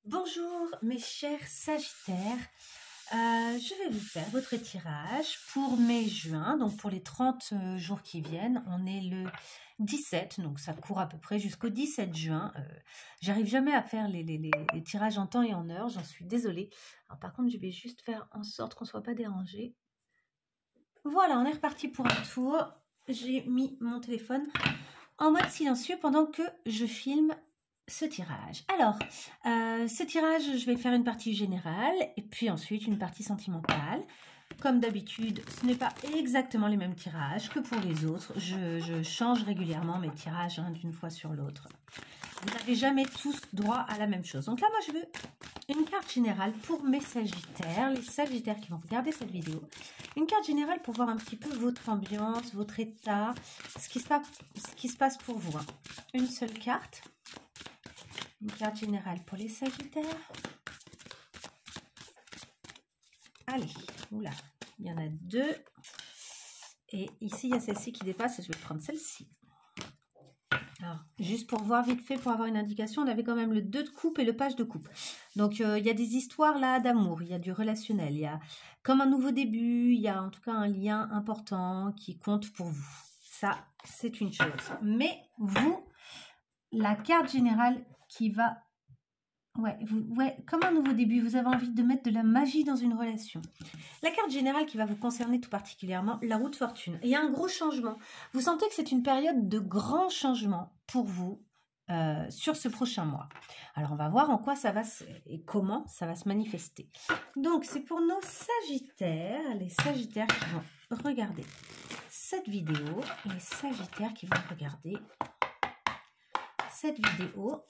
Bonjour mes chers Sagittaires, je vais vous faire votre tirage pour mai-juin, donc pour les 30 jours qui viennent. On est le 17, donc ça court à peu près jusqu'au 17 juin. J'arrive jamais à faire les tirages en temps et en heure, j'en suis désolée. Alors, par contre, je vais juste faire en sorte qu'on ne soit pas dérangé. Voilà, on est reparti pour un tour. J'ai mis mon téléphone en mode silencieux pendant que je filme ce tirage. Alors, ce tirage, je vais faire une partie générale et puis ensuite une partie sentimentale. Comme d'habitude, ce n'est pas exactement les mêmes tirages que pour les autres. Je change régulièrement mes tirages d'une fois sur l'autre. Vous n'avez jamais tous droit à la même chose. Donc là, moi, je veux une carte générale pour mes Sagittaires, les Sagittaires qui vont regarder cette vidéo. Une carte générale pour voir un petit peu votre ambiance, votre état, ce qui se passe pour vous. Une seule carte. Une carte générale pour les Sagittaires. Allez, oula, il y en a deux. Et ici, il y a celle-ci qui dépasse. Je vais prendre celle-ci. Alors, juste pour voir vite fait, pour avoir une indication, on avait quand même le 2 de coupe et le page de coupe. Donc, il y a des histoires là d'amour, il y a du relationnel, il y a comme un nouveau début, il y a en tout cas un lien important qui compte pour vous. Ça, c'est une chose. Mais vous, la carte générale qui va... Ouais, comme un nouveau début, vous avez envie de mettre de la magie dans une relation. La carte générale qui va vous concerner tout particulièrement, la roue de fortune. Il y a un gros changement. Vous sentez que c'est une période de grand changement pour vous sur ce prochain mois. Alors, on va voir en quoi ça va et comment ça va se manifester. Donc, c'est pour nos Sagittaires, les Sagittaires qui vont regarder cette vidéo, les Sagittaires qui vont regarder cette vidéo.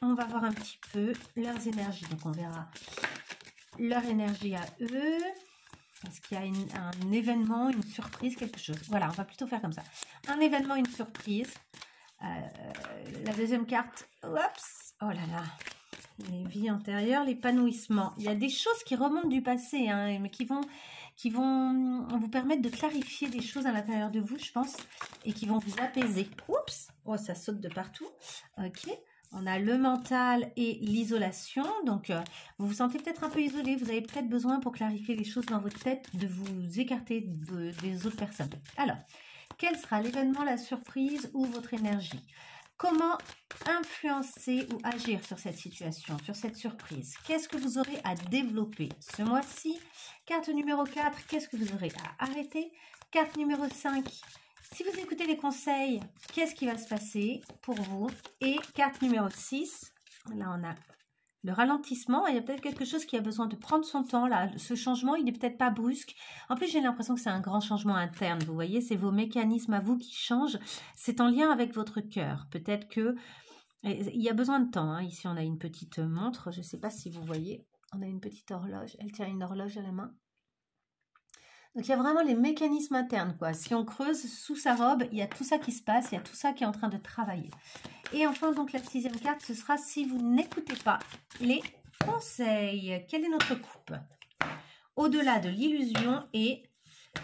On va voir un petit peu leurs énergies. Donc, on verra leur énergie à eux. Est-ce qu'il y a un événement, une surprise, quelque chose? Voilà, on va plutôt faire comme ça. Un événement, une surprise. La deuxième carte, oups, oh là là, les vies antérieures, l'épanouissement. Il y a des choses qui remontent du passé, hein, mais qui vont vous permettre de clarifier des choses à l'intérieur de vous, je pense, et qui vont vous apaiser. Oups, oh, ça saute de partout. Ok. On a le mental et l'isolation. Donc, vous vous sentez peut-être un peu isolé. Vous avez peut-être besoin, pour clarifier les choses dans votre tête, de vous écarter des autres personnes. Alors, quel sera l'événement, la surprise ou votre énergie? Comment influencer ou agir sur cette situation, sur cette surprise? Qu'est-ce que vous aurez à développer ce mois-ci? Carte numéro 4, qu'est-ce que vous aurez à arrêter? Carte numéro 5, si vous écoutez les conseils, qu'est-ce qui va se passer pour vous? Et carte numéro 6, là on a le ralentissement. Il y a peut-être quelque chose qui a besoin de prendre son temps. Là, ce changement, il n'est peut-être pas brusque. En plus, j'ai l'impression que c'est un grand changement interne. Vous voyez, c'est vos mécanismes à vous qui changent. C'est en lien avec votre cœur. Peut-être que il y a besoin de temps. Hein. Ici, on a une petite montre. Je ne sais pas si vous voyez. On a une petite horloge. Elle tient une horloge à la main. Donc, il y a vraiment les mécanismes internes, quoi. Si on creuse sous sa robe, il y a tout ça qui se passe, il y a tout ça qui est en train de travailler. Et enfin, donc, la 6e carte, ce sera si vous n'écoutez pas les conseils. Quelle est notre coupe? Au-delà de l'illusion et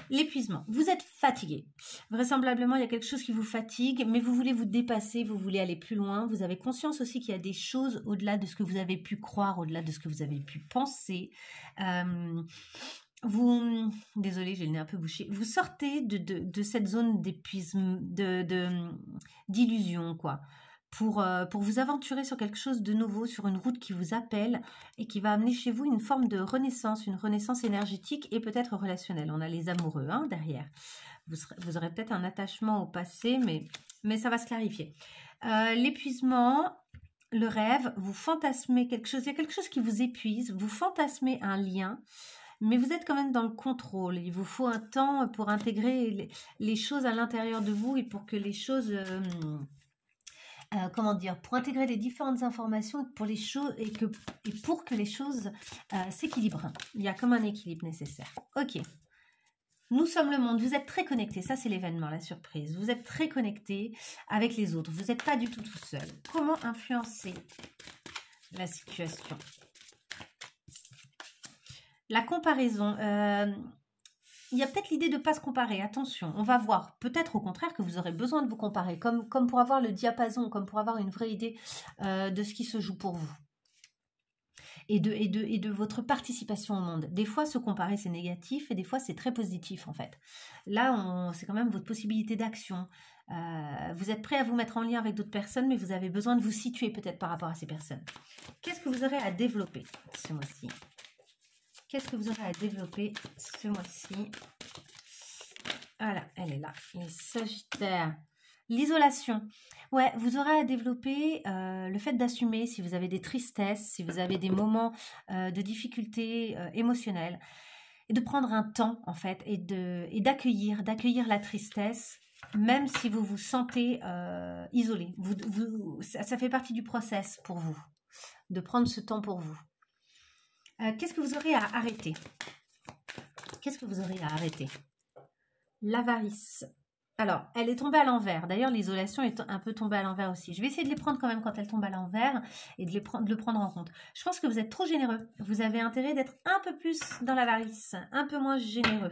l'épuisement. Vous êtes fatigué. Vraisemblablement, il y a quelque chose qui vous fatigue, mais vous voulez vous dépasser, vous voulez aller plus loin. Vous avez conscience aussi qu'il y a des choses au-delà de ce que vous avez pu croire, au-delà de ce que vous avez pu penser. Désolée, j'ai le nez un peu bouché. Vous sortez de cette zone d'épuisement, d'illusion, quoi, pour vous aventurer sur quelque chose de nouveau, sur une route qui vous appelle et qui va amener chez vous une forme de renaissance, une renaissance énergétique et peut-être relationnelle. On a les amoureux derrière. Vous aurez peut-être un attachement au passé, mais ça va se clarifier. L'épuisement, le rêve, vous fantasmez quelque chose. Il y a quelque chose qui vous épuise, vous fantasmez un lien. Mais vous êtes quand même dans le contrôle. Il vous faut un temps pour intégrer les choses à l'intérieur de vous et pour que les choses, pour intégrer les différentes informations pour les choses et pour que les choses s'équilibrent. Il y a comme un équilibre nécessaire. Ok. Nous sommes le monde. Vous êtes très connectés. Ça, c'est l'événement, la surprise. Vous êtes très connectés avec les autres. Vous n'êtes pas du tout seul. Comment influencer la situation? La comparaison, il y a peut-être l'idée de ne pas se comparer, attention, on va voir, peut-être au contraire que vous aurez besoin de vous comparer, comme pour avoir le diapason, comme pour avoir une vraie idée de ce qui se joue pour vous. et de votre participation au monde. Des fois, se comparer, c'est négatif et des fois, c'est très positif en fait. Là, c'est quand même votre possibilité d'action. Vous êtes prêt à vous mettre en lien avec d'autres personnes, mais vous avez besoin de vous situer peut-être par rapport à ces personnes. Qu'est-ce que vous aurez à développer ce mois-ci? Qu'est-ce que vous aurez à développer ce mois-ci? Voilà, elle est là. Les Sagittaires. L'isolation. Ouais, vous aurez à développer le fait d'assumer si vous avez des tristesses, si vous avez des moments de difficultés émotionnelles, et de prendre un temps en fait, et d'accueillir la tristesse, même si vous vous sentez isolé. Ça fait partie du process pour vous, de prendre ce temps pour vous. Qu'est-ce que vous aurez à arrêter? Qu'est-ce que vous aurez à arrêter? L'avarice. Alors, elle est tombée à l'envers. D'ailleurs, l'isolation est un peu tombée à l'envers aussi. Je vais essayer de les prendre quand même quand elle tombe à l'envers et de le prendre en compte. Je pense que vous êtes trop généreux. Vous avez intérêt d'être un peu plus dans l'avarice, un peu moins généreux.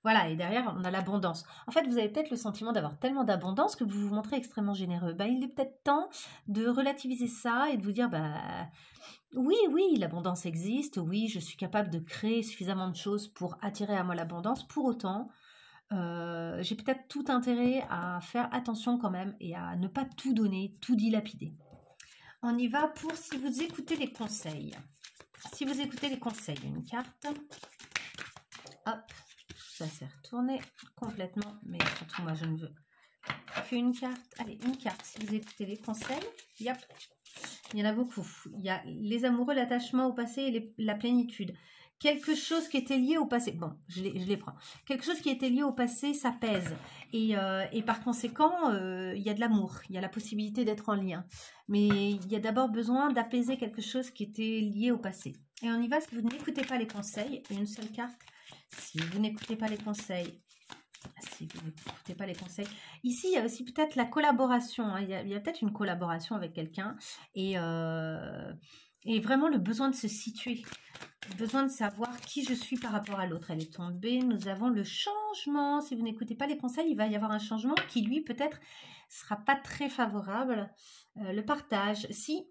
Voilà, et derrière, on a l'abondance. En fait, vous avez peut-être le sentiment d'avoir tellement d'abondance que vous vous montrez extrêmement généreux. Il est peut-être temps de relativiser ça et de vous dire, oui, l'abondance existe. Oui, je suis capable de créer suffisamment de choses pour attirer à moi l'abondance. Pour autant, j'ai peut-être tout intérêt à faire attention quand même et à ne pas tout donner, tout dilapider. On y va pour si vous écoutez les conseils. Si vous écoutez les conseils, une carte. Hop, ça s'est retourné complètement, mais surtout moi je ne veux qu'une carte. Allez, une carte si vous écoutez les conseils. Yep. Il y en a beaucoup. Il y a les amoureux, l'attachement au passé et la plénitude. Quelque chose qui était lié au passé. Bon, je les prends. Quelque chose qui était lié au passé, ça pèse. Et par conséquent, il y a de l'amour. Il y a la possibilité d'être en lien. Mais il y a d'abord besoin d'apaiser quelque chose qui était lié au passé. Et on y va, si vous n'écoutez pas les conseils. Une seule carte. Si vous n'écoutez pas les conseils. Si vous n'écoutez pas les conseils. Ici, il y a aussi peut-être la collaboration. Hein. Il y a peut-être une collaboration avec quelqu'un. Et vraiment le besoin de se situer. Besoin de savoir qui je suis par rapport à l'autre. Elle est tombée. Nous avons le changement. Si vous n'écoutez pas les conseils, il va y avoir un changement qui, lui, peut-être, sera pas très favorable. Le partage. Si.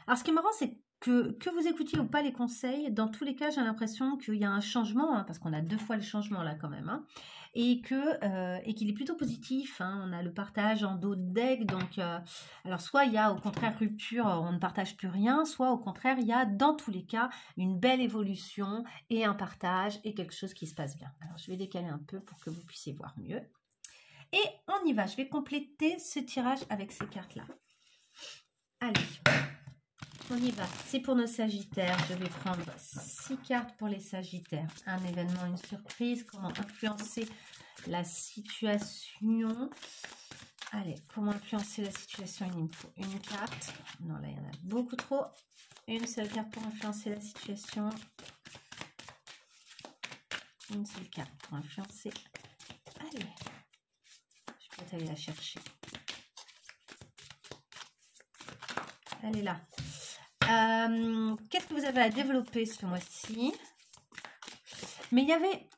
Alors, ce qui est marrant, c'est que vous écoutiez ou pas les conseils, dans tous les cas, j'ai l'impression qu'il y a un changement, hein, parce qu'on a 2 fois le changement là quand même, hein, et qu'il est plutôt positif. Hein, on a le partage en dos de deck, donc alors soit il y a au contraire rupture, on ne partage plus rien, soit au contraire il y a dans tous les cas une belle évolution et un partage et quelque chose qui se passe bien. Alors je vais décaler un peu pour que vous puissiez voir mieux. Et on y va, je vais compléter ce tirage avec ces cartes-là. Allez. On y va, c'est pour nos Sagittaires. Je vais prendre 6 cartes pour les Sagittaires. Un événement, une surprise. Comment influencer la situation? Allez, comment influencer la situation? Il me faut une carte. Non, là, il y en a beaucoup trop. Une seule carte pour influencer la situation. Une seule carte pour influencer. Allez, je peux peut-être aller la chercher. Elle est là. Qu'est-ce que vous avez à développer ce mois-ci? Mais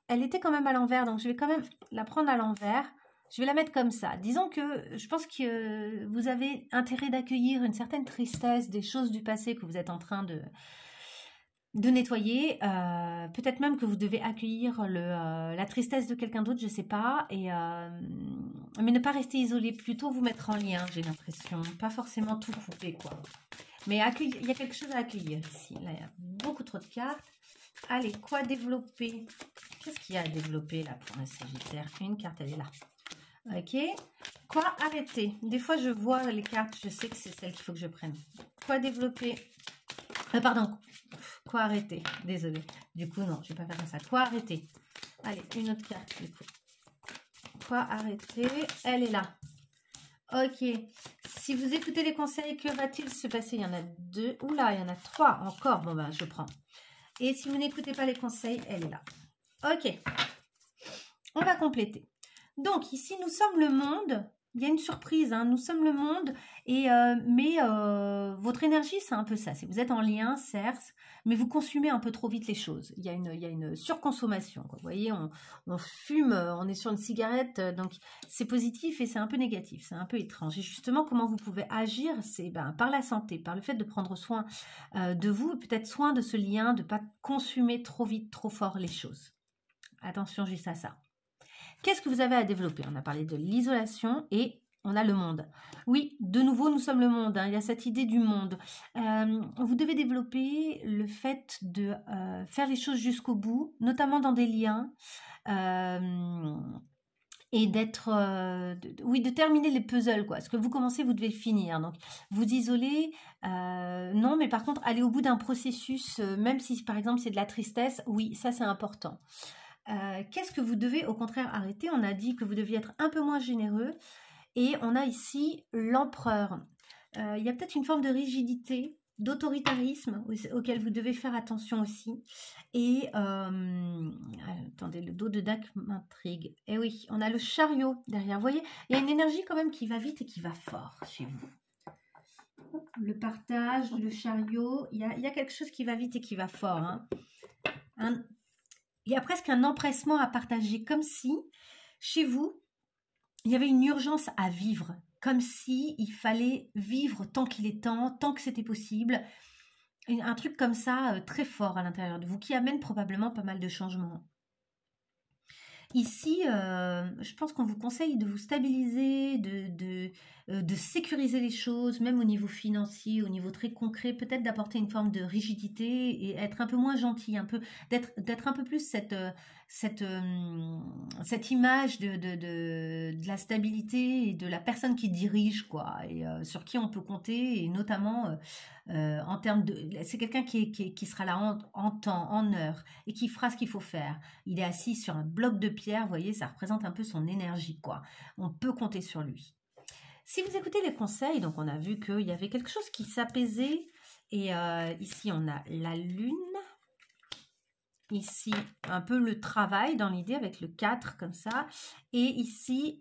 elle était quand même à l'envers, donc je vais quand même la prendre à l'envers. Je vais la mettre comme ça. Disons que je pense que vous avez intérêt d'accueillir une certaine tristesse des choses du passé que vous êtes en train de nettoyer. Peut-être même que vous devez accueillir la tristesse de quelqu'un d'autre, je ne sais pas. Mais ne pas rester isolé, plutôt vous mettre en lien, j'ai l'impression. Pas forcément tout couper, quoi. Mais il y a quelque chose à accueillir ici. Là, il y a beaucoup trop de cartes. Allez, quoi développer? Qu'est-ce qu'il y a à développer là pour un Sagittaire? Une carte, elle est là. Ok. Quoi arrêter? Des fois, je vois les cartes, je sais que c'est celle qu'il faut que je prenne. Quoi développer? Pardon. Quoi arrêter? Désolée. Du coup, non, je ne vais pas faire ça. Quoi arrêter? Allez, une autre carte, du coup. Quoi arrêter? Elle est là. Ok. Si vous écoutez les conseils, que va-t-il se passer? Il y en a 2. Oula, il y en a 3 encore. Bon, je prends. Et si vous n'écoutez pas les conseils, elle est là. Ok. On va compléter. Donc, ici, nous sommes le monde Il y a une surprise, hein. Nous sommes le monde, mais votre énergie, c'est un peu ça. Vous êtes en lien, certes, mais vous consumez un peu trop vite les choses. Il y a une surconsommation, quoi. Vous voyez, on fume, on est sur une cigarette, donc c'est positif et c'est un peu négatif, c'est un peu étrange. Et justement, comment vous pouvez agir, c'est par la santé, par le fait de prendre soin de vous, et peut-être soin de ce lien, de ne pas consommer trop vite, trop fort les choses. Attention juste à ça. Qu'est-ce que vous avez à développer? On a parlé de l'isolation et on a le monde. Oui, de nouveau, nous sommes le monde. Hein. Il y a cette idée du monde. Vous devez développer le fait de faire les choses jusqu'au bout, notamment dans des liens. Et d'être, oui, de terminer les puzzles, quoi. Ce que vous commencez, vous devez le finir. Donc, vous isoler, non, mais par contre, aller au bout d'un processus, même si, par exemple, c'est de la tristesse, oui, ça, c'est important. Qu'est-ce que vous devez au contraire arrêter? On a dit que vous deviez être un peu moins généreux et on a ici l'empereur. Il y a peut-être une forme de rigidité, d'autoritarisme auquel vous devez faire attention aussi. Et attendez, le dos de Dac m'intrigue. Eh oui, on a le chariot derrière. Vous voyez, il y a une énergie quand même qui va vite et qui va fort chez vous. Le partage, le chariot, il y a quelque chose qui va vite et qui va fort. Hein. Il y a presque un empressement à partager, comme si, chez vous, il y avait une urgence à vivre, comme si il fallait vivre tant qu'il est temps, tant que c'était possible. Un truc comme ça, très fort à l'intérieur de vous, qui amène probablement pas mal de changements. Ici, je pense qu'on vous conseille de vous stabiliser, de sécuriser les choses, même au niveau financier, au niveau très concret, peut-être d'apporter une forme de rigidité et être un peu moins gentil, d'être un peu plus cette image de la stabilité et de la personne qui dirige, quoi, et sur qui on peut compter, et notamment en termes de... C'est quelqu'un qui sera là en temps, en heure, et qui fera ce qu'il faut faire. Il est assis sur un bloc de pierre, vous voyez, ça représente un peu son énergie, quoi. On peut compter sur lui. Si vous écoutez les conseils, donc on a vu qu'il y avait quelque chose qui s'apaisait, et ici on a la lune, ici un peu le travail dans l'idée avec le 4 comme ça, et ici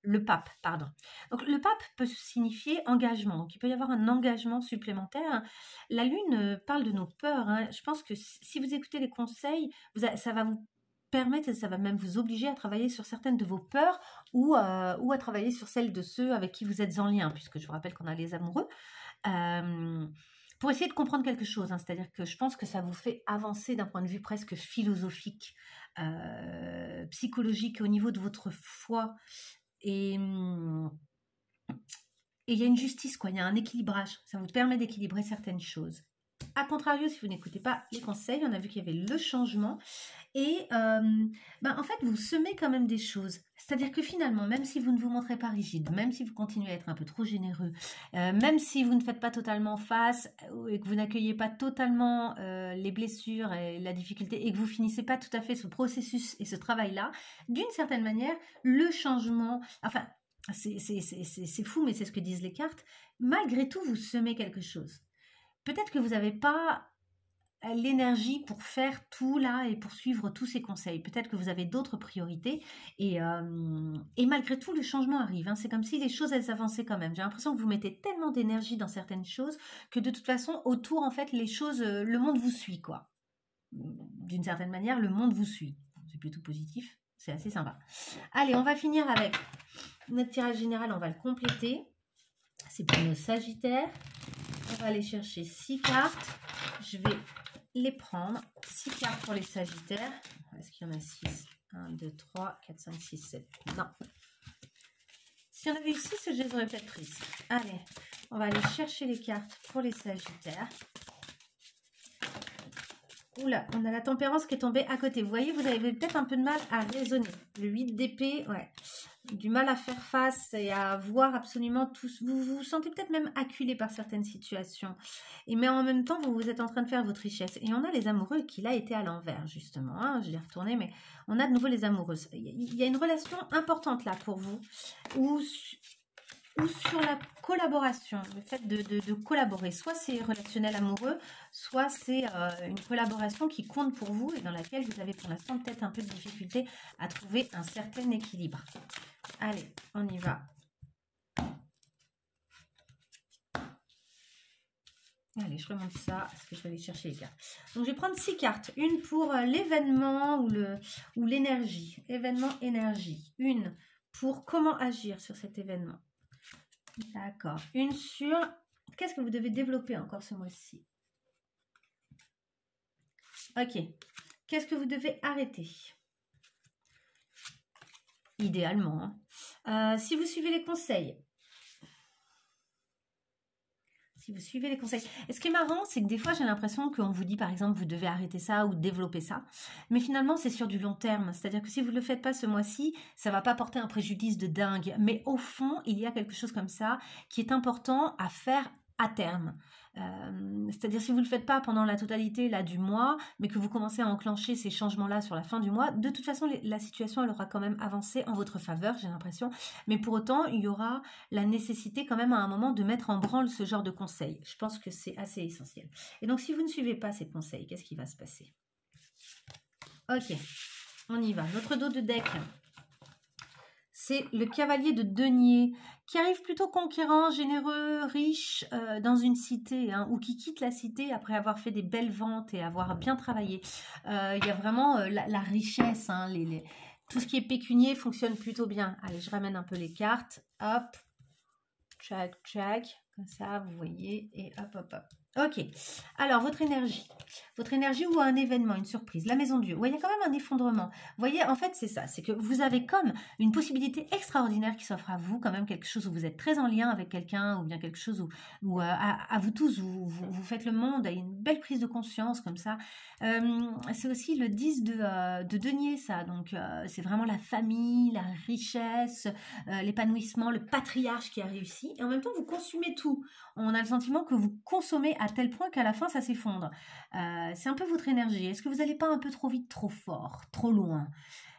le pape, pardon. Donc le pape peut signifier engagement, donc il peut y avoir un engagement supplémentaire. La lune parle de nos peurs, hein. Je pense que si vous écoutez les conseils, ça va vous permettre, et ça va même vous obliger à travailler sur certaines de vos peurs ou à travailler sur celles de ceux avec qui vous êtes en lien, puisque je vous rappelle qu'on a les amoureux. Pour essayer de comprendre quelque chose, hein. C'est-à-dire que je pense que ça vous fait avancer d'un point de vue presque philosophique, psychologique, au niveau de votre foi. Et il y a une justice, quoi. Il y a un équilibrage. Ça vous permet d'équilibrer certaines choses. A contrario, si vous n'écoutez pas les conseils, on a vu qu'il y avait le changement. Et en fait, vous semez quand même des choses. C'est-à-dire que finalement, même si vous ne vous montrez pas rigide, même si vous continuez à être un peu trop généreux, même si vous ne faites pas totalement face et que vous n'accueillez pas totalement les blessures et la difficulté et que vous finissez pas tout à fait ce processus et ce travail-là, d'une certaine manière, le changement, enfin, c'est fou, mais c'est ce que disent les cartes, malgré tout, vous semez quelque chose. Peut-être que vous n'avez pas l'énergie pour faire tout là et pour suivre tous ces conseils. Peut-être que vous avez d'autres priorités et malgré tout, le changement arrive. Hein. C'est comme si les choses, elles avançaient quand même. J'ai l'impression que vous mettez tellement d'énergie dans certaines choses que de toute façon, autour, en fait, les choses, le monde vous suit, quoi. D'une certaine manière, le monde vous suit. C'est plutôt positif. C'est assez sympa. Allez, on va finir avec notre tirage général. On va le compléter. C'est pour nos Sagittaires. On va aller chercher 6 cartes. Je vais les prendre. 6 cartes pour les Sagittaires. Est-ce qu'il y en a 6? 1, 2, 3, 4, 5, 6, 7. Non. Si on avait eu 6, je les aurais peut-être prises. Allez, on va aller chercher les cartes pour les Sagittaires. Oula, on a la tempérance qui est tombée à côté. Vous voyez, vous avez peut-être un peu de mal à raisonner. Le 8 d'épée, ouais. Du mal à faire face et à voir absolument tout. Vous vous sentez peut-être même acculé par certaines situations. Mais en même temps, vous êtes en train de faire votre richesse. Et on a les amoureux qui l'a été à l'envers, justement. Hein, je l'ai retourné, mais on a de nouveau les amoureuses. Il y a une relation importante là pour vous. Où ou sur la collaboration, le fait de collaborer. Soit c'est relationnel amoureux, soit c'est une collaboration qui compte pour vous et dans laquelle vous avez pour l'instant peut-être un peu de difficulté à trouver un certain équilibre. Allez, on y va. Allez, je remonte ça, parce que je vais aller chercher les cartes. Donc, je vais prendre 6 cartes. Une pour l'événement ou l'énergie. Événement, énergie. Une pour comment agir sur cet événement. D'accord. Une sur qu'est-ce que vous devez développer encore ce mois-ci. Ok. Qu'est-ce que vous devez arrêter? Idéalement. Hein. Si vous suivez les conseils. Si vous suivez les conseils. Et ce qui est marrant, c'est que des fois, j'ai l'impression qu'on vous dit, par exemple, vous devez arrêter ça ou développer ça. Mais finalement, c'est sur du long terme. C'est-à-dire que si vous ne le faites pas ce mois-ci, ça ne va pas porter un préjudice de dingue. Mais au fond, il y a quelque chose comme ça qui est important à faire à terme. C'est-à-dire si vous ne le faites pas pendant la totalité là, du mois, mais que vous commencez à enclencher ces changements-là sur la fin du mois, de toute façon, la situation, elle aura quand même avancé en votre faveur, j'ai l'impression. Mais pour autant, il y aura la nécessité quand même à un moment de mettre en branle ce genre de conseils. Je pense que c'est assez essentiel. Et donc, si vous ne suivez pas ces conseils, qu'est-ce qui va se passer? Ok, on y va. Notre dos de deck, c'est le cavalier de denier qui arrive plutôt conquérant, généreux, riche dans une cité, hein, ou qui quitte la cité après avoir fait des belles ventes et avoir bien travaillé. Il y a vraiment la richesse, hein, tout ce qui est pécunier fonctionne plutôt bien. Allez, je ramène un peu les cartes. Hop, tchac, tchac, comme ça, vous voyez, et hop, hop, hop. Ok, alors votre énergie ou un événement, une surprise, la maison de Dieu. Vous voyez quand même un effondrement. Vous voyez, en fait, c'est ça, c'est que vous avez comme une possibilité extraordinaire qui s'offre à vous, quand même quelque chose où vous êtes très en lien avec quelqu'un, ou bien quelque chose où à vous tous, vous faites le monde, à une belle prise de conscience comme ça. C'est aussi le 10 de denier, ça, donc c'est vraiment la famille, la richesse, l'épanouissement, le patriarche qui a réussi, et en même temps, vous consumez tout. On a le sentiment que vous consommez à tel point qu'à la fin, ça s'effondre. C'est un peu votre énergie. Est-ce que vous n'allez pas un peu trop vite, trop fort, trop loin?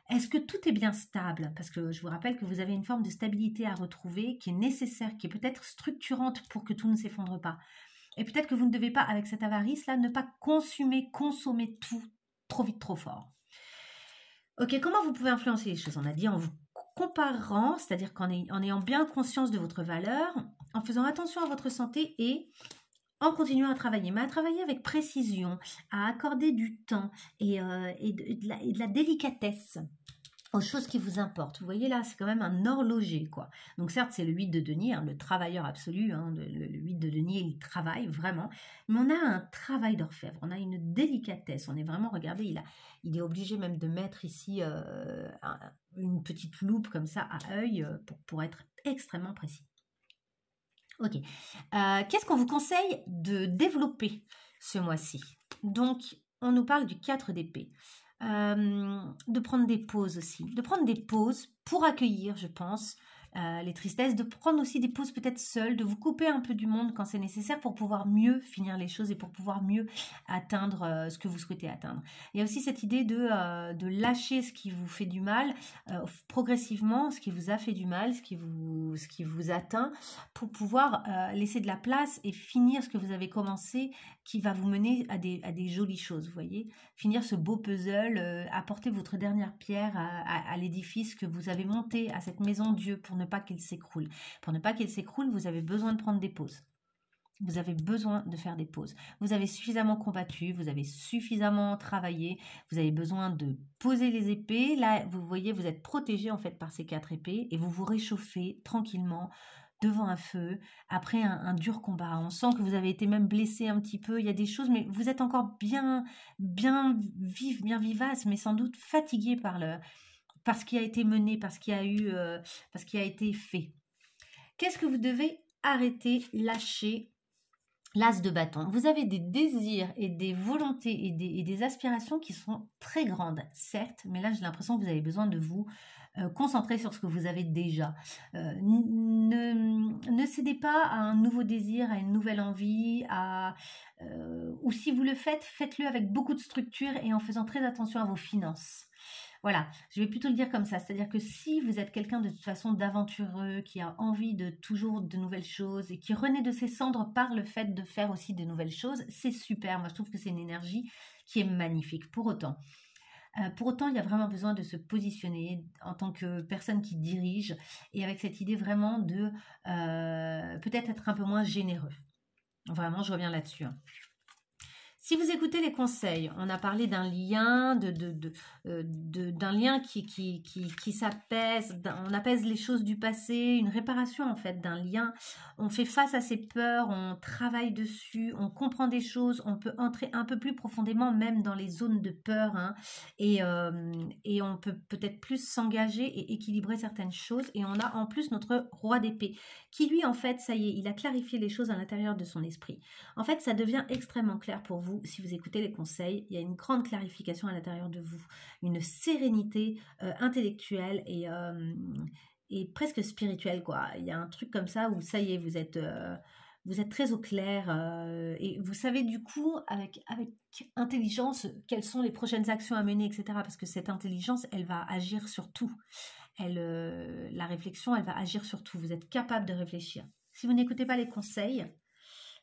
Est-ce que tout est bien stable? Parce que je vous rappelle que vous avez une forme de stabilité à retrouver qui est nécessaire, qui est peut-être structurante pour que tout ne s'effondre pas. Et peut-être que vous ne devez pas, avec cette avarice-là, ne pas consommer tout trop vite, trop fort. Ok, comment vous pouvez influencer les choses? On a dit en vous comparant, c'est-à-dire qu'en ayant bien conscience de votre valeur, en faisant attention à votre santé et en continuant à travailler, mais à travailler avec précision, à accorder du temps et de la délicatesse aux choses qui vous importent. Vous voyez là, c'est quand même un horloger, quoi. Donc certes, c'est le 8 de denier, hein, le travailleur absolu, hein, le 8 de denier, il travaille vraiment, mais on a un travail d'orfèvre, on a une délicatesse, on est vraiment, regardez, il est obligé même de mettre ici une petite loupe comme ça à œil pour être extrêmement précis. Ok. Qu'est-ce qu'on vous conseille de développer ce mois-ci? Donc, on nous parle du 4 d'épée. De prendre des pauses aussi. De prendre des pauses pour accueillir, je pense, les tristesses. De prendre aussi des pauses peut-être seules. De vous couper un peu du monde quand c'est nécessaire pour pouvoir mieux finir les choses et pour pouvoir mieux atteindre ce que vous souhaitez atteindre. Il y a aussi cette idée de lâcher ce qui vous fait du mal progressivement, ce qui vous a fait du mal, ce qui vous atteint, pour pouvoir laisser de la place et finir ce que vous avez commencé qui va vous mener à des jolies choses, vous voyez. Finir ce beau puzzle, apporter votre dernière pierre à l'édifice que vous avez monté, à cette maison Dieu, pour ne pas qu'il s'écroule. Pour ne pas qu'il s'écroule, vous avez besoin de prendre des pauses. Vous avez besoin de faire des pauses. Vous avez suffisamment combattu, vous avez suffisamment travaillé, vous avez besoin de poser les épées. Là, vous voyez, vous êtes protégé en fait par ces 4 épées et vous vous réchauffez tranquillement devant un feu, après un dur combat. On sent que vous avez été même blessé un petit peu, il y a des choses, mais vous êtes encore bien vif, bien vivace, mais sans doute fatigué par ce qui a été mené, par ce qui a été fait. Qu'est-ce que vous devez arrêter, lâcher? L'as de bâton. Vous avez des désirs et des volontés et des aspirations qui sont très grandes, certes, mais là j'ai l'impression que vous avez besoin de vous concentrer sur ce que vous avez déjà. Ne cédez pas à un nouveau désir, à une nouvelle envie, ou si vous le faites, faites-le avec beaucoup de structure et en faisant très attention à vos finances. Voilà, je vais plutôt le dire comme ça. C'est-à-dire que si vous êtes quelqu'un de toute façon d'aventureux, qui a envie de toujours de nouvelles choses et qui renaît de ses cendres par le fait de faire aussi de nouvelles choses, c'est super. Moi, je trouve que c'est une énergie qui est magnifique. Pour autant, il y a vraiment besoin de se positionner en tant que personne qui dirige et avec cette idée vraiment de peut-être être un peu moins généreux. Vraiment, je reviens là-dessus. Hein. Si vous écoutez les conseils, on a parlé d'un lien, d'un lien qui s'apaise, on apaise les choses du passé, une réparation en fait d'un lien. On fait face à ses peurs, on travaille dessus, on comprend des choses, on peut entrer un peu plus profondément même dans les zones de peur hein, et on peut peut-être plus s'engager et équilibrer certaines choses. Et on a en plus notre roi d'épée qui lui en fait, ça y est, il a clarifié les choses à l'intérieur de son esprit. En fait, ça devient extrêmement clair pour vous si vous écoutez les conseils. Il y a une grande clarification à l'intérieur de vous, une sérénité intellectuelle et presque spirituelle, quoi. Il y a un truc comme ça où ça y est, vous êtes très au clair et vous savez du coup avec intelligence quelles sont les prochaines actions à mener, etc. Parce que cette intelligence, elle va agir sur tout. La réflexion, elle va agir sur tout. Vous êtes capable de réfléchir. Si vous n'écoutez pas les conseils,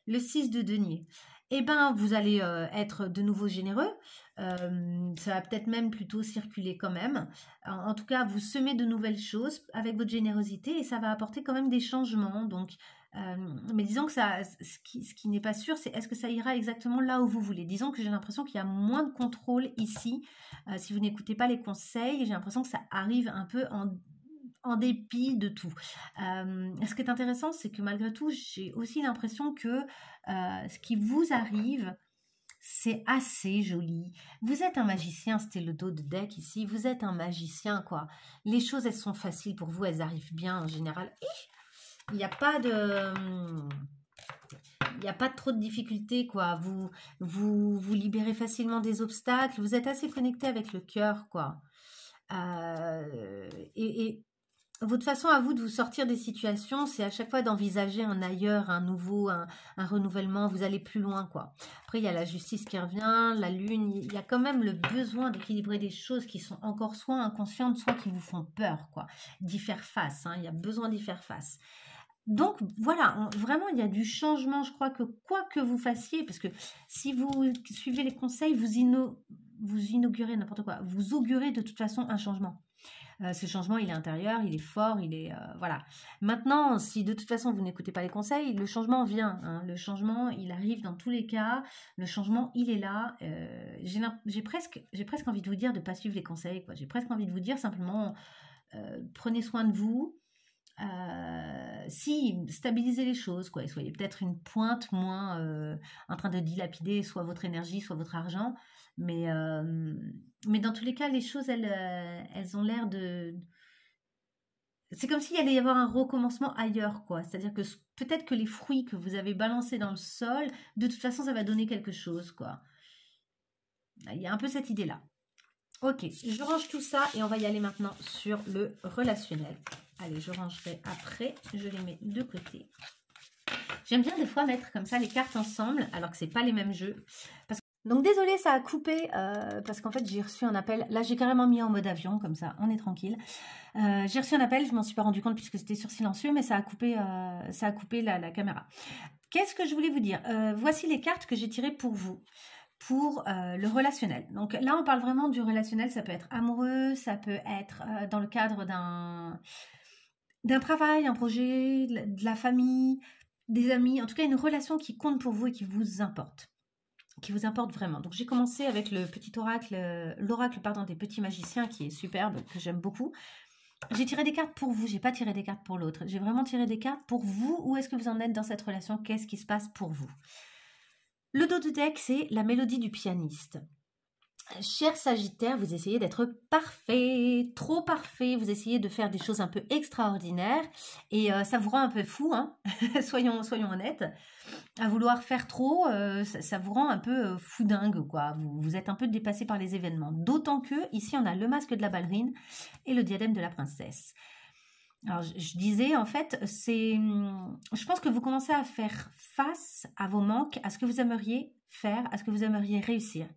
le 6 de denier, eh ben, vous allez être de nouveau généreux. Ça va peut-être même plutôt circuler quand même. En tout cas, vous semez de nouvelles choses avec votre générosité et ça va apporter quand même des changements. Donc, mais disons que ce qui n'est pas sûr, c'est est-ce que ça ira exactement là où vous voulez. Disons que j'ai l'impression qu'il y a moins de contrôle ici. Si vous n'écoutez pas les conseils, j'ai l'impression que ça arrive un peu en dépit de tout. Ce qui est intéressant, c'est que malgré tout, j'ai aussi l'impression que ce qui vous arrive, c'est assez joli. Vous êtes un magicien, c'était le dos de deck ici, vous êtes un magicien, quoi. Les choses, elles sont faciles pour vous, elles arrivent bien en général. Il n'y a pas de... Il n'y a pas trop de difficultés, quoi. Vous libérez facilement des obstacles. Vous êtes assez connecté avec le cœur, quoi. Et votre façon à vous de vous sortir des situations, c'est à chaque fois d'envisager un ailleurs, un nouveau, un renouvellement. Vous allez plus loin, quoi. Après, il y a la justice qui revient, la lune. Il y a quand même le besoin d'équilibrer des choses qui sont encore soit inconscientes, soit qui vous font peur, quoi. D'y faire face. Hein. Il y a besoin d'y faire face. Donc voilà, vraiment il y a du changement, je crois que quoi que vous fassiez, parce que si vous suivez les conseils, vous inaugurez n'importe quoi, vous augurez de toute façon un changement. Ce changement, il est intérieur, il est fort, il est... voilà. Maintenant, si de toute façon vous n'écoutez pas les conseils, le changement vient. Hein, le changement, il arrive dans tous les cas. Le changement, il est là. J'ai presque envie de vous dire de ne pas suivre les conseils, quoi. J'ai presque envie de vous dire simplement, prenez soin de vous. Si, stabilisez les choses, quoi, et soyez peut-être une pointe moins en train de dilapider soit votre énergie, soit votre argent, mais dans tous les cas, les choses, elles ont l'air de... C'est comme s'il allait y avoir un recommencement ailleurs, quoi, c'est-à-dire que peut-être que les fruits que vous avez balancés dans le sol, de toute façon, ça va donner quelque chose, quoi. Il y a un peu cette idée-là. Ok, je range tout ça et on va y aller maintenant sur le relationnel. Allez, je rangerai après, je les mets de côté. J'aime bien des fois mettre comme ça les cartes ensemble, alors que c'est pas les mêmes jeux. Donc désolée, ça a coupé, parce qu'en fait j'ai reçu un appel. Là j'ai carrément mis en mode avion, comme ça on est tranquille. J'ai reçu un appel, je m'en suis pas rendu compte puisque c'était sur silencieux, mais ça a coupé la caméra. Qu'est-ce que je voulais vous dire? Voici les cartes que j'ai tirées pour vous. Pour le relationnel. Donc là, on parle vraiment du relationnel. Ça peut être amoureux, ça peut être dans le cadre d'un travail, un projet, de la famille, des amis. En tout cas, une relation qui compte pour vous et qui vous importe. Qui vous importe vraiment. Donc j'ai commencé avec le petit oracle, l'oracle des petits magiciens qui est superbe, que j'aime beaucoup. J'ai tiré des cartes pour vous, j'ai pas tiré des cartes pour l'autre. J'ai vraiment tiré des cartes pour vous. Où est-ce que vous en êtes dans cette relation? Qu'est-ce qui se passe pour vous? Le dos de deck, c'est la mélodie du pianiste. Cher Sagittaire, vous essayez d'être parfait, trop parfait, vous essayez de faire des choses un peu extraordinaires et ça vous rend un peu fou, hein. soyons honnêtes. À vouloir faire trop, ça vous rend un peu foudingue, quoi. Vous êtes un peu dépassé par les événements. D'autant que, ici, on a le masque de la ballerine et le diadème de la princesse. Alors, je disais, en fait, je pense que vous commencez à faire face à vos manques, à ce que vous aimeriez faire, à ce que vous aimeriez réussir.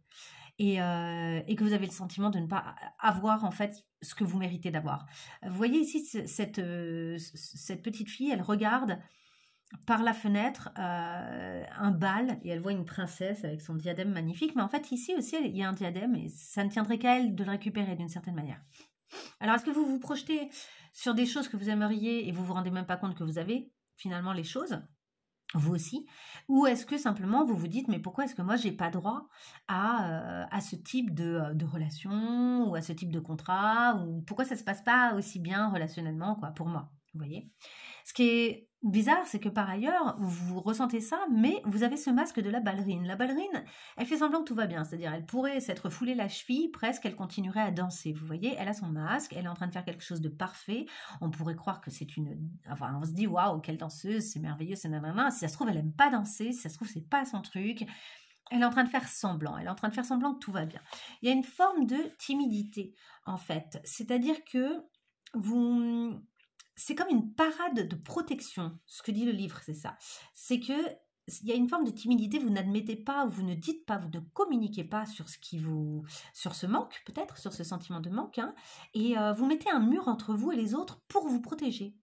et que vous avez le sentiment de ne pas avoir en fait ce que vous méritez d'avoir. Vous voyez ici cette petite fille, elle regarde par la fenêtre un bal et elle voit une princesse avec son diadème magnifique, mais en fait ici aussi il y a un diadème et ça ne tiendrait qu'à elle de le récupérer d'une certaine manière. Alors est-ce que vous vous projetez sur des choses que vous aimeriez et vous vous rendez même pas compte que vous avez finalement les choses, vous aussi, ou est-ce que simplement vous vous dites mais pourquoi est-ce que moi j'ai pas droit à ce type de relation ou à ce type de contrat, ou pourquoi ça se passe pas aussi bien relationnellement quoi pour moi, vous voyez. Ce qui est bizarre, c'est que par ailleurs, vous ressentez ça, mais vous avez ce masque de la ballerine. La ballerine, elle fait semblant que tout va bien, c'est-à-dire elle pourrait s'être foulée la cheville, presque, elle continuerait à danser, vous voyez, elle a son masque, elle est en train de faire quelque chose de parfait, on pourrait croire que c'est une... Enfin, on se dit, waouh, quelle danseuse, c'est merveilleux, c'est nanana, si ça se trouve, elle aime pas danser, si ça se trouve, c'est pas son truc, elle est en train de faire semblant, elle est en train de faire semblant que tout va bien. Il y a une forme de timidité, en fait, c'est-à-dire que vous... C'est comme une parade de protection, ce que dit le livre, c'est ça. C'est que il y a une forme de timidité, vous n'admettez pas, vous ne dites pas, vous ne communiquez pas sur sur ce manque, peut-être, sur ce sentiment de manque, hein, et vous mettez un mur entre vous et les autres pour vous protéger.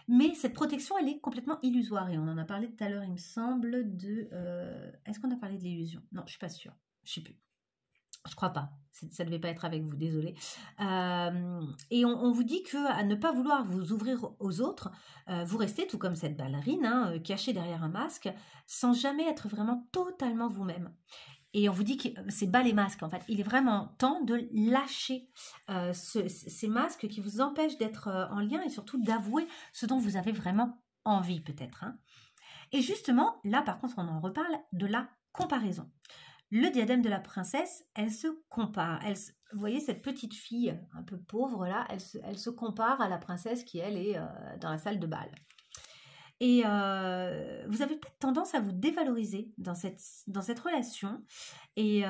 Mais cette protection, elle est complètement illusoire, et on en a parlé tout à l'heure, il me semble, de... Est-ce qu'on a parlé de l'illusion? Non, je suis pas sûre, je sais plus. Je crois pas, ça ne devait pas être avec vous, désolé. Et on vous dit que à ne pas vouloir vous ouvrir aux autres, vous restez tout comme cette ballerine, hein, cachée derrière un masque, sans jamais être vraiment totalement vous-même. Et on vous dit que c'est bas les masques, en fait. Il est vraiment temps de lâcher ces masques qui vous empêchent d'être en lien et surtout d'avouer ce dont vous avez vraiment envie, peut-être. Hein. Et justement, là, par contre, on en reparle de la comparaison. Le diadème de la princesse, elle se compare. Vous voyez cette petite fille un peu pauvre là, elle se compare à la princesse qui, elle, est dans la salle de bal. Et vous avez peut-être tendance à vous dévaloriser dans cette relation. Et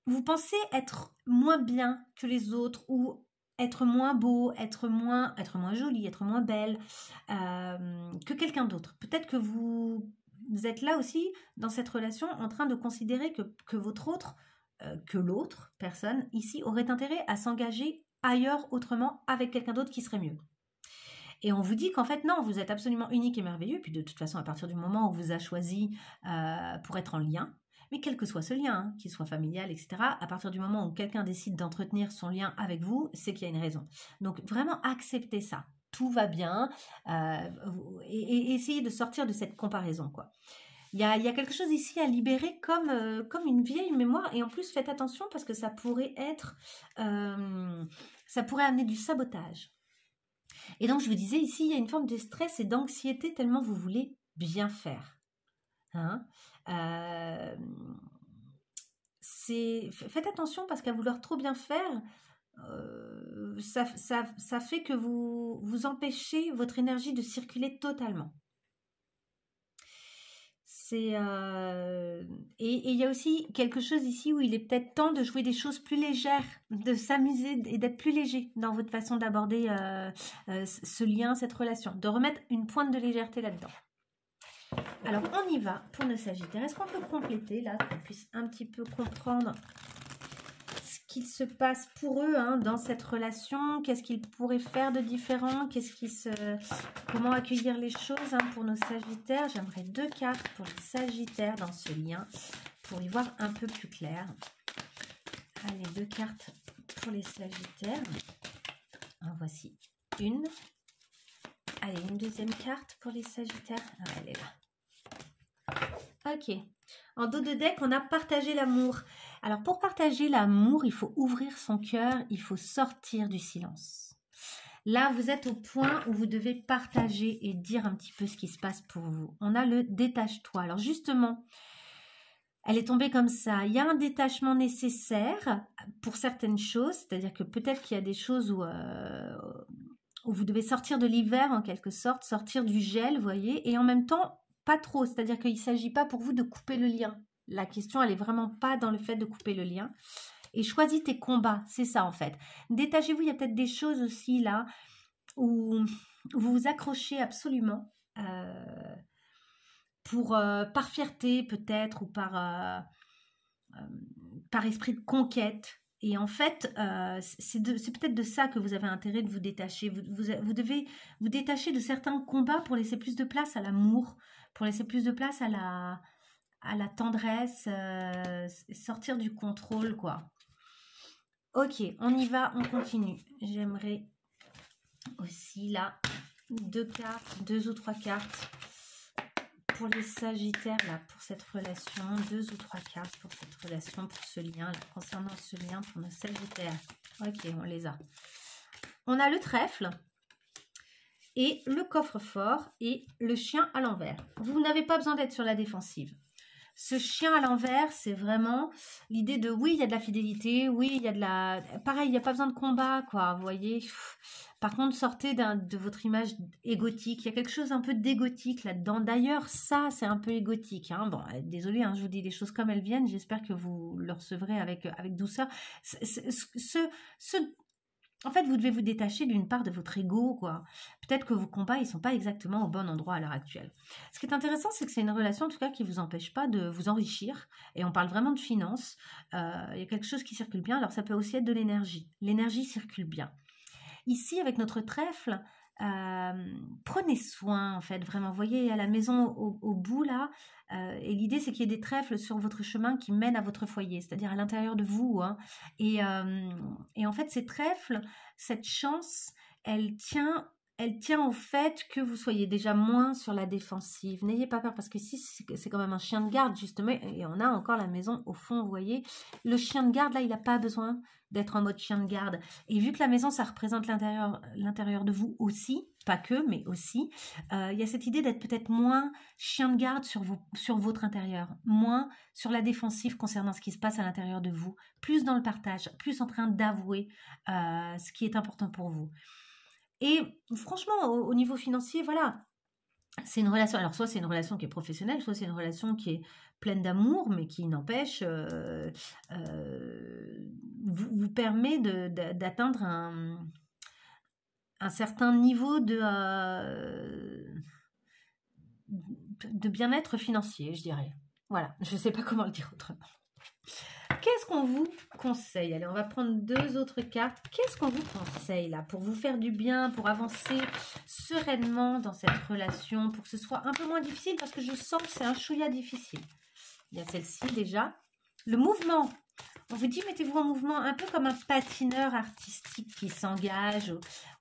vous pensez être moins bien que les autres ou être moins beau, être moins jolie, être moins belle que quelqu'un d'autre. Peut-être que vous êtes là aussi dans cette relation en train de considérer que votre autre, que l'autre personne ici aurait intérêt à s'engager ailleurs autrement avec quelqu'un d'autre qui serait mieux. Et on vous dit qu'en fait non, vous êtes absolument unique et merveilleux, puis de toute façon à partir du moment où on vous a choisi pour être en lien, mais quel que soit ce lien, hein, qu'il soit familial, etc., à partir du moment où quelqu'un décide d'entretenir son lien avec vous, c'est qu'il y a une raison. Donc vraiment acceptez ça. Tout va bien et essayez de sortir de cette comparaison, quoi. Il y a quelque chose ici à libérer comme une vieille mémoire, et en plus faites attention parce que ça pourrait être, ça pourrait amener du sabotage. Et donc je vous disais ici, il y a une forme de stress et d'anxiété tellement vous voulez bien faire. Hein, faites attention parce qu'à vouloir trop bien faire, ça fait que vous empêchez votre énergie de circuler totalement. Et il y a aussi quelque chose ici où il est peut-être temps de jouer des choses plus légères, de s'amuser et d'être plus léger dans votre façon d'aborder ce lien, cette relation, de remettre une pointe de légèreté là-dedans. Alors, on y va pour nos Sagittaires. Est-ce qu'on peut compléter, là, qu'on puisse un petit peu comprendre ce qu'il se passe pour eux hein, dans cette relation? Qu'est-ce qu'ils pourraient faire de différent? Comment accueillir les choses hein, pour nos Sagittaires? J'aimerais 2 cartes pour les Sagittaires dans ce lien, pour y voir un peu plus clair. Allez, 2 cartes pour les Sagittaires. En voici une. Allez, une deuxième carte pour les Sagittaires. Ah, elle est là. Ok. En dos de deck, on a partagé l'amour. Alors, pour partager l'amour, il faut ouvrir son cœur, il faut sortir du silence. Là, vous êtes au point où vous devez partager et dire un petit peu ce qui se passe pour vous. On a le détache-toi. Alors, justement, elle est tombée comme ça. Il y a un détachement nécessaire pour certaines choses, c'est-à-dire que peut-être qu'il y a des choses où vous devez sortir de l'hiver en quelque sorte, sortir du gel, vous voyez, et en même temps, pas trop, c'est-à-dire qu'il ne s'agit pas pour vous de couper le lien. La question, elle n'est vraiment pas dans le fait de couper le lien. Et choisis tes combats, c'est ça en fait. Détachez-vous, il y a peut-être des choses aussi là où vous vous accrochez absolument par fierté peut-être ou par esprit de conquête. Et en fait, c'est peut-être de ça que vous avez intérêt de vous détacher. Vous devez vous détacher de certains combats pour laisser plus de place à l'amour, pour laisser plus de place à la tendresse, sortir du contrôle, quoi. Ok, on y va, on continue. J'aimerais aussi, là, 2 cartes, 2 ou 3 cartes pour les Sagittaires, là, pour cette relation. 2 ou 3 cartes pour cette relation, pour ce lien, là, concernant ce lien pour nos Sagittaires. Ok, on les a. On a le trèfle et le coffre-fort et le chien à l'envers. Vous n'avez pas besoin d'être sur la défensive. Ce chien à l'envers, c'est vraiment l'idée de oui, il y a de la fidélité, oui, il y a de la... Pareil, il n'y a pas besoin de combat, quoi, vous voyez. Par contre, sortez de votre image égotique. Il y a quelque chose un peu d'égotique là-dedans. D'ailleurs, ça, c'est un peu égotique. Hein. Bon, désolé, hein, je vous dis les choses comme elles viennent. J'espère que vous le recevrez avec douceur. En fait, vous devez vous détacher d'une part de votre ego, quoi. Peut-être que vos combats, ils ne sont pas exactement au bon endroit à l'heure actuelle. Ce qui est intéressant, c'est que c'est une relation, en tout cas, qui ne vous empêche pas de vous enrichir. Et on parle vraiment de finances. Il y a quelque chose qui circule bien. Alors, ça peut aussi être de l'énergie. L'énergie circule bien. Ici, avec notre trèfle, prenez soin, en fait, vraiment. Vous voyez, à la maison, au bout, là, et l'idée, c'est qu'il y ait des trèfles sur votre chemin qui mènent à votre foyer, c'est-à-dire à l'intérieur de vous. Hein. Et en fait, ces trèfles, cette chance, elle tient au fait que vous soyez déjà moins sur la défensive. N'ayez pas peur, parce que si c'est quand même un chien de garde, justement, et on a encore la maison au fond, vous voyez. Le chien de garde, là, il n'a pas besoin d'être en mode chien de garde. Et vu que la maison, ça représente l'intérieur de vous aussi, pas que, mais aussi, il y a cette idée d'être peut-être moins chien de garde sur votre intérieur, moins sur la défensive concernant ce qui se passe à l'intérieur de vous, plus dans le partage, plus en train d'avouer ce qui est important pour vous. Et franchement, au niveau financier, voilà, c'est une relation, alors soit c'est une relation qui est professionnelle, soit c'est une relation qui est pleine d'amour, mais qui n'empêche, vous permet d'atteindre un certain niveau de bien-être financier, je dirais. Voilà, je ne sais pas comment le dire autrement. Qu'est-ce qu'on vous conseille? Allez, on va prendre 2 autres cartes. Qu'est-ce qu'on vous conseille là pour vous faire du bien, pour avancer sereinement dans cette relation, pour que ce soit un peu moins difficile, parce que je sens que c'est un chouïa difficile. Il y a celle-ci déjà. Le mouvement. On vous dit, mettez-vous en mouvement, un peu comme un patineur artistique qui s'engage.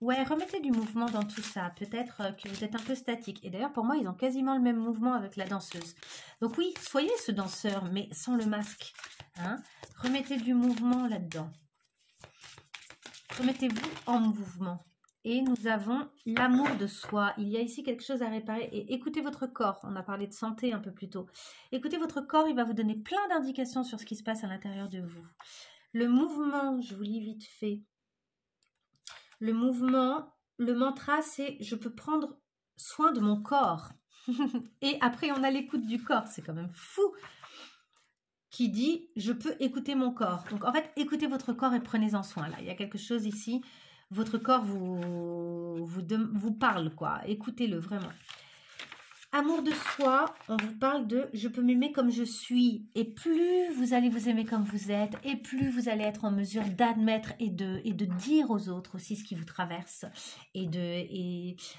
Ouais, remettez du mouvement dans tout ça. Peut-être que vous êtes un peu statique. Et d'ailleurs, pour moi, ils ont quasiment le même mouvement avec la danseuse. Donc oui, soyez ce danseur, mais sans le masque. Hein. Remettez du mouvement là-dedans. Remettez-vous en mouvement. Et nous avons l'amour de soi. Il y a ici quelque chose à réparer. Et écoutez votre corps. On a parlé de santé un peu plus tôt. Écoutez votre corps, il va vous donner plein d'indications sur ce qui se passe à l'intérieur de vous. Le mouvement, je vous lis vite fait. Le mouvement, le mantra, c'est « je peux prendre soin de mon corps ». Et après, on a l'écoute du corps. C'est quand même fou. Qui dit « je peux écouter mon corps ». Donc, en fait, écoutez votre corps et prenez-en soin. Là, il y a quelque chose ici. Votre corps vous parle, quoi. Écoutez-le, vraiment. Amour de soi, on vous parle de « je peux m'aimer comme je suis ». Et plus vous allez vous aimer comme vous êtes, et plus vous allez être en mesure d'admettre et de dire aux autres aussi ce qui vous traverse.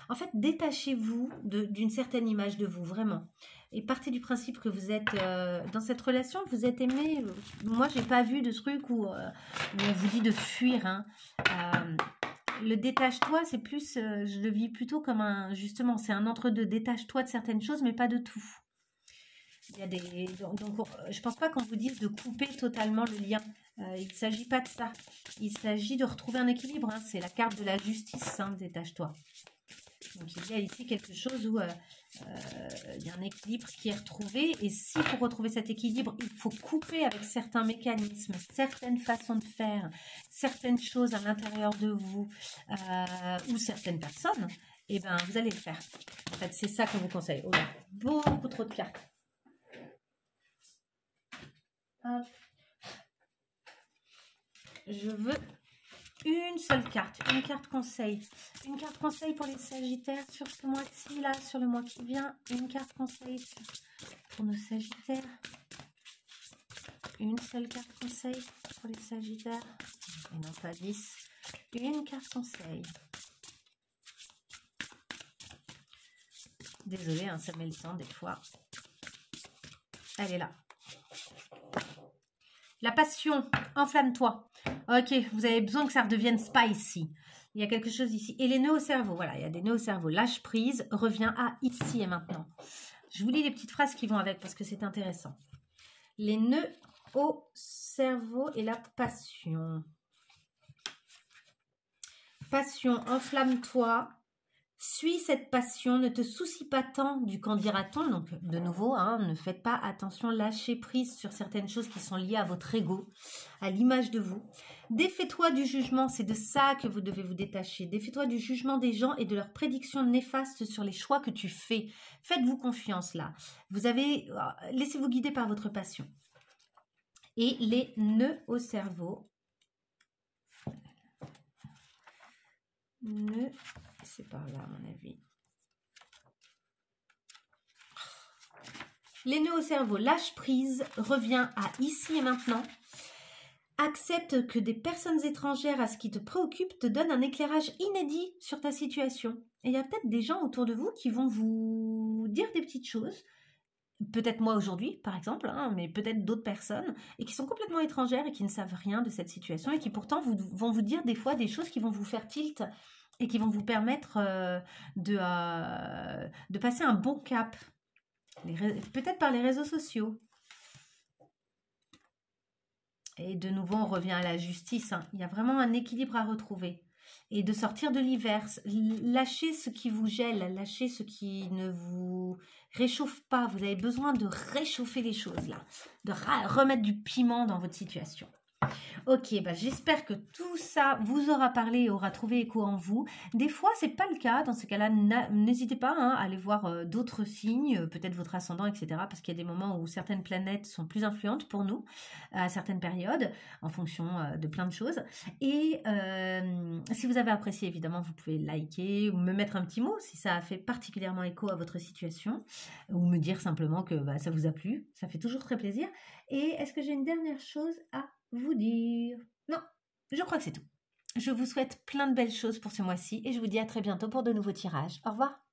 En fait, détachez-vous d'une certaine image de vous, vraiment. Et partez du principe que vous êtes dans cette relation, vous êtes aimé. Moi, j'ai pas vu de truc où on vous dit de fuir. Hein. Le détache-toi, c'est plus, je le vis plutôt comme justement, c'est un entre-deux. Détache-toi de certaines choses, mais pas de tout. Il y a donc je pense pas qu'on vous dise de couper totalement le lien. Il ne s'agit pas de ça. Il s'agit de retrouver un équilibre. Hein. C'est la carte de la justice, hein, détache-toi. Donc il y a ici quelque chose où il y a un équilibre qui est retrouvé. Et si pour retrouver cet équilibre, il faut couper avec certains mécanismes, certaines façons de faire, certaines choses à l'intérieur de vous ou certaines personnes, et ben vous allez le faire. En fait, c'est ça qu'on vous conseille. Oh là, beaucoup trop de cartes. Hop. Je veux une seule carte, une carte conseil. Une carte conseil pour les Sagittaires sur ce mois-ci, là, sur le mois qui vient. Une carte conseil pour nos Sagittaires. Une seule carte conseil pour les Sagittaires. Et non pas 10. Une carte conseil. Désolée, hein, ça met le temps des fois. Elle est là. La passion, enflamme-toi. Ok, vous avez besoin que ça redevienne spicy. Il y a quelque chose ici. Et les nœuds au cerveau, voilà, il y a des nœuds au cerveau. Lâche prise, reviens à ici et maintenant. Je vous lis les petites phrases qui vont avec parce que c'est intéressant. Les nœuds au cerveau et la passion. Passion, enflamme-toi. Suis cette passion, ne te soucie pas tant du qu'en dira-t-on. Donc, de nouveau, hein, ne faites pas attention, lâchez prise sur certaines choses qui sont liées à votre ego, à l'image de vous. Défais-toi du jugement, c'est de ça que vous devez vous détacher. Défais-toi du jugement des gens et de leurs prédictions néfastes sur les choix que tu fais. Faites-vous confiance là. Laissez-vous guider par votre passion. Et les nœuds au cerveau. Nœuds. C'est par là, à mon avis. Les nœuds au cerveau, lâche prise, reviens à ici et maintenant. Accepte que des personnes étrangères à ce qui te préoccupe te donnent un éclairage inédit sur ta situation. Et il y a peut-être des gens autour de vous qui vont vous dire des petites choses. Peut-être moi aujourd'hui, par exemple, hein, mais peut-être d'autres personnes, et qui sont complètement étrangères et qui ne savent rien de cette situation et qui pourtant vont vous dire des fois des choses qui vont vous faire tilt et qui vont vous permettre de passer un bon cap, peut-être par les réseaux sociaux. Et de nouveau, on revient à la justice. Hein. Il y a vraiment un équilibre à retrouver. Et de sortir de l'hiver, lâchez ce qui vous gèle, lâchez ce qui ne vous réchauffe pas. Vous avez besoin de réchauffer les choses là, de remettre du piment dans votre situation. Ok, bah j'espère que tout ça vous aura parlé et aura trouvé écho en vous. Des fois, c'est pas le cas. Dans ce cas-là, n'hésitez pas hein, à aller voir d'autres signes, peut-être votre ascendant, etc. Parce qu'il y a des moments où certaines planètes sont plus influentes pour nous, à certaines périodes, en fonction de plein de choses. Et si vous avez apprécié, évidemment, vous pouvez liker ou me mettre un petit mot si ça a fait particulièrement écho à votre situation, ou me dire simplement que bah, ça vous a plu. Ça fait toujours très plaisir. Et est-ce que j'ai une dernière chose à vous dire? Non, je crois que c'est tout. Je vous souhaite plein de belles choses pour ce mois-ci et je vous dis à très bientôt pour de nouveaux tirages. Au revoir.